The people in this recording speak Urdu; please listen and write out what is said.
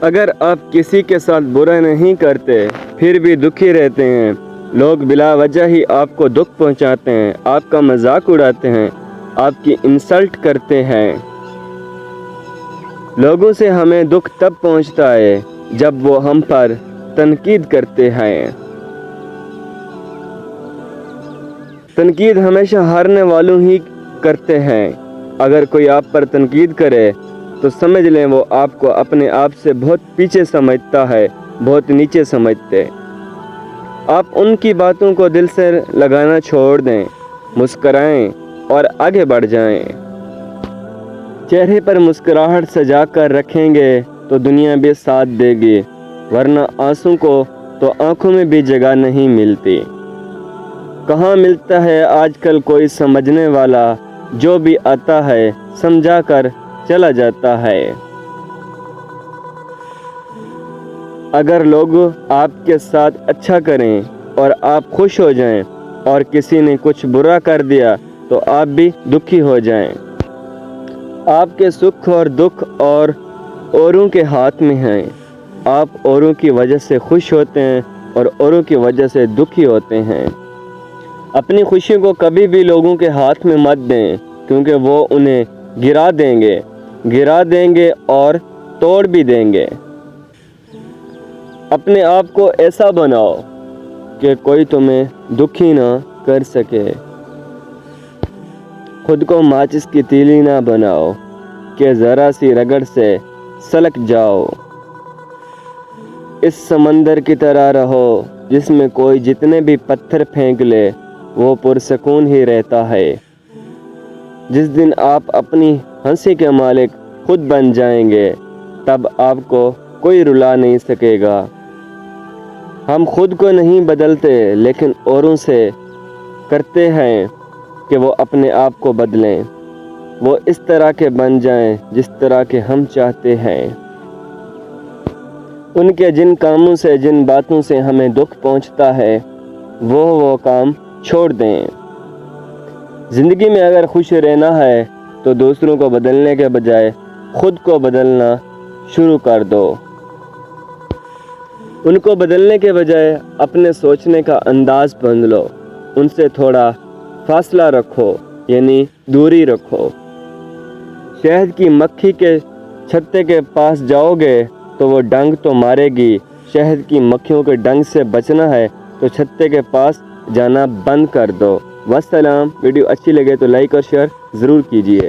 اگر آپ کسی کے ساتھ برا نہیں کرتے پھر بھی دکھی رہتے ہیں، لوگ بلا وجہ ہی آپ کو دکھ پہنچاتے ہیں، آپ کا مذاق اڑاتے ہیں، آپ کی انسلٹ کرتے ہیں۔ لوگوں سے ہمیں دکھ تب پہنچتا ہے جب وہ ہم پر تنقید کرتے ہیں۔ تنقید ہمیشہ ہارنے والوں ہی کرتے ہیں۔ اگر کوئی آپ پر تنقید کرے تو سمجھ لیں وہ آپ کو اپنے آپ سے بہت پیچھے سمجھتا ہے، بہت نیچے سمجھتے۔ آپ ان کی باتوں کو دل سے لگانا چھوڑ دیں، مسکرائیں اور آگے بڑھ جائیں۔ چہرے پر مسکراہٹ سجا کر رکھیں گے تو دنیا بھی ساتھ دے گی، ورنہ آنسوں کو تو آنکھوں میں بھی جگہ نہیں ملتی۔ کہاں ملتا ہے آج کل کوئی سمجھنے والا، جو بھی آتا ہے سمجھا کر چلا جاتا ہے۔ اگر لوگ آپ کے ساتھ اچھا کریں اور آپ خوش ہو جائیں اور کسی نے کچھ برا کر دیا تو آپ بھی دکھی ہو جائیں۔ آپ کے سکھ اور دکھ اور اوروں کے ہاتھ میں ہیں۔ آپ اوروں کی وجہ سے خوش ہوتے ہیں اور اوروں کی وجہ سے دکھی ہوتے ہیں۔ اپنی خوشی کو کبھی بھی لوگوں کے ہاتھ میں مت دیں، کیونکہ وہ انہیں گرا دیں گے اور توڑ بھی دیں گے۔ اپنے آپ کو ایسا بناؤ کہ کوئی تمہیں دکھی نہ کر سکے۔ خود کو ماچس کی تیلی نہ بناؤ کہ ذرا سی رگڑ سے سلک جاؤ۔ اس سمندر کی طرح رہو جس میں کوئی جتنے بھی پتھر پھینک لے وہ پرسکون ہی رہتا ہے۔ جس دن آپ اپنی ہنسی کے مالک خود بن جائیں گے تب آپ کو کوئی رلا نہیں سکے گا۔ ہم خود کو نہیں بدلتے لیکن اوروں سے کرتے ہیں کہ وہ اپنے آپ کو بدلیں، وہ اس طرح کے بن جائیں جس طرح کے ہم چاہتے ہیں۔ ان کے جن کاموں سے جن باتوں سے ہمیں دکھ پہنچتا ہے وہ کام چھوڑ دیں۔ زندگی میں اگر خوش رہنا ہے تو دوسروں کو بدلنے کے بجائے خود کو بدلنا شروع کر دو۔ ان کو بدلنے کے بجائے اپنے سوچنے کا انداز بدلو، ان سے تھوڑا فاصلہ رکھو، یعنی دوری رکھو۔ شہد کی مکھی کے چھتے کے پاس جاؤ گے تو وہ ڈنگ تو مارے گی، شہد کی مکھیوں کے ڈنگ سے بچنا ہے تو چھتے کے پاس جانا بند کر دو۔ والسلام۔ ویڈیو اچھی لگے تو لائک اور شیئر ضرور کیجیے۔